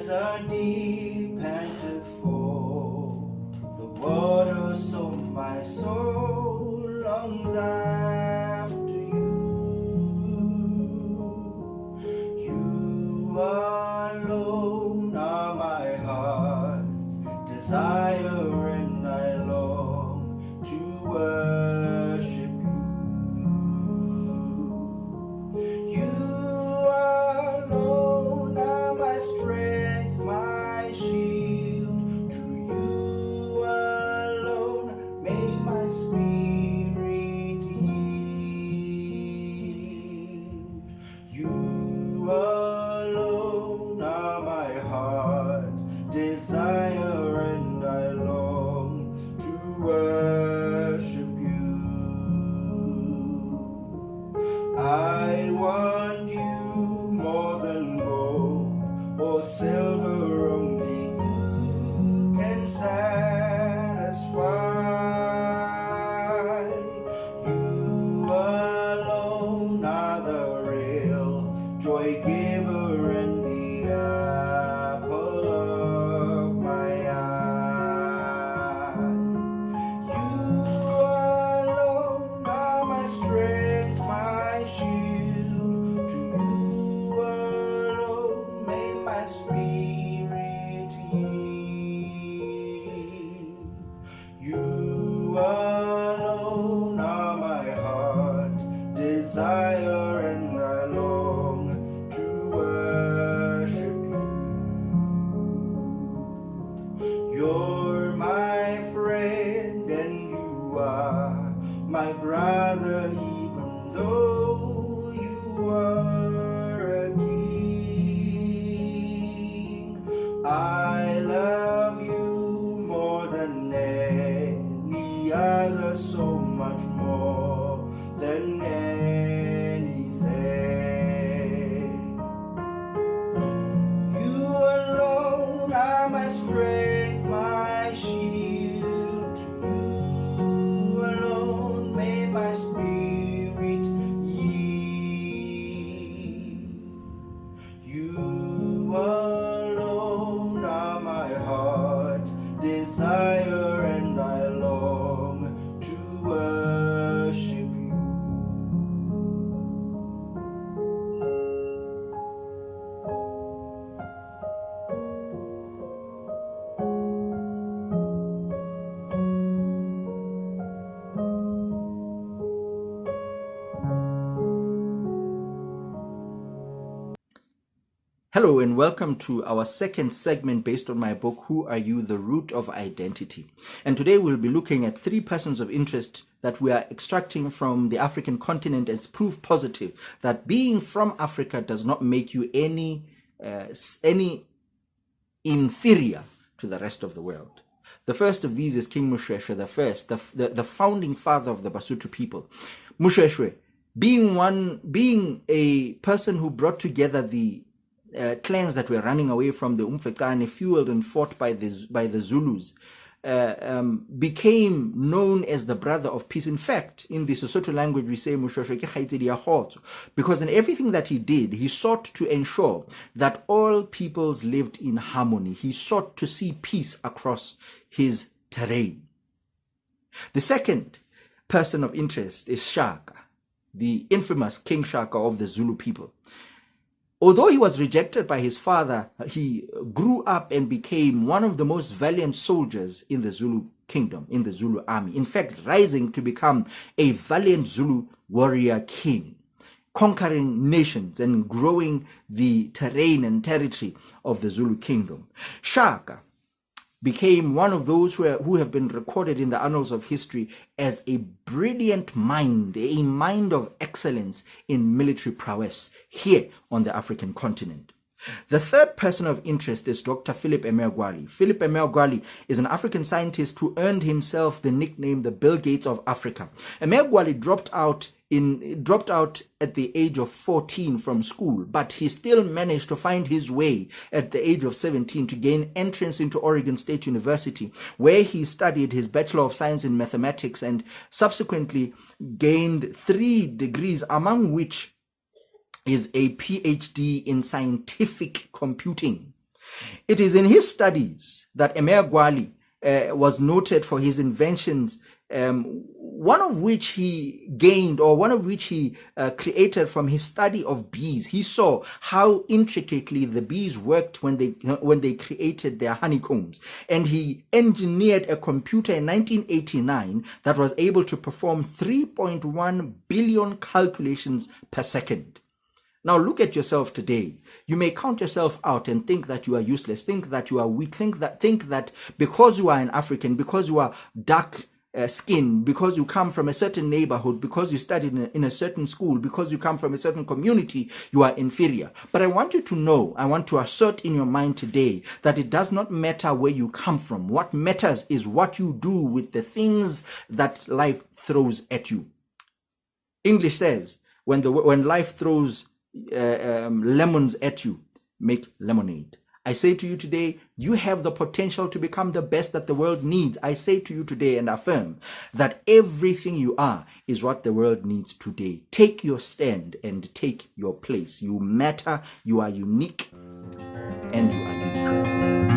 As a deep panteth for the water, so my soul longs after you. You alone are my heart's desire, and I long to worship you. You alone are my strength, my shield. To you alone may my spirit yield. You alone are my heart's desire, and I long to worship you. I want you more than gold or silver, only you can satisfy. You alone are the real joy giver and the apple of my eye. You alone are my strength, my shield. To you alone may my spirit yield. You alone are my heart's desire, and I long to worship you. You're my friend and you are my brother, even though you are a king. I love you more than any other, so much more than anything. You alone are my strength, my shield. To you alone may my spirit yield. You alone are my heart's desire, and I long to worship you. Hello and welcome to our second segment based on my book, Who Are You? The Root of Identity. And today we'll be looking at 3 persons of interest that we are extracting from the African continent as proof positive that being from Africa does not make you any inferior to the rest of the world. The first of these is King Moshoeshoe the First, the founding father of the Basotho people. Moshoeshoe, being a person who brought together the clans that were running away from the Umfekane, fueled and fought by the Zulus, became known as the brother of peace. In fact, in the Sesotho language, we say Moshoeshoe ke kgaitsedi ya kgotso, because in everything that he did, he sought to ensure that all peoples lived in harmony. He sought to see peace across his terrain. The second person of interest is Shaka, the infamous King Shaka of the Zulu people. Although he was rejected by his father, he grew up and became one of the most valiant soldiers in the Zulu kingdom, in the Zulu army. In fact, rising to become a valiant Zulu warrior king, conquering nations and growing the terrain and territory of the Zulu kingdom. Shaka became one of those who have been recorded in the annals of history as a brilliant mind, a mind of excellence in military prowess here on the African continent. The third person of interest is Dr. Philip Emeagwali. Philip Emeagwali is an African scientist who earned himself the nickname the Bill Gates of Africa. Emeagwali dropped out at the age of 14 from school, but he still managed to find his way at the age of 17 to gain entrance into Oregon State University, where he studied his Bachelor of Science in Mathematics and subsequently gained 3 degrees, among which is a PhD in scientific computing. It is in his studies that Emeagwali was noted for his inventions, one of which he gained, or one of which he created from his study of bees. He saw how intricately the bees worked when they created their honeycombs, and he engineered a computer in 1989 that was able to perform 3.1 billion calculations per second. Now look at yourself today. You may count yourself out and think that you are useless, think that you are weak, think that because you are an African, because you are dark skin, because you come from a certain neighborhood, because you studied in a certain school, because you come from a certain community, you are inferior. But I want you to know, I want to assert in your mind today that it does not matter where you come from. What matters is what you do with the things that life throws at you. English says, when life throws lemons at you, make lemonade. I say to you today, you have the potential to become the best that the world needs. I say to you today and affirm that everything you are is what the world needs today. Take your stand and take your place. You matter, you are unique, and you are unique.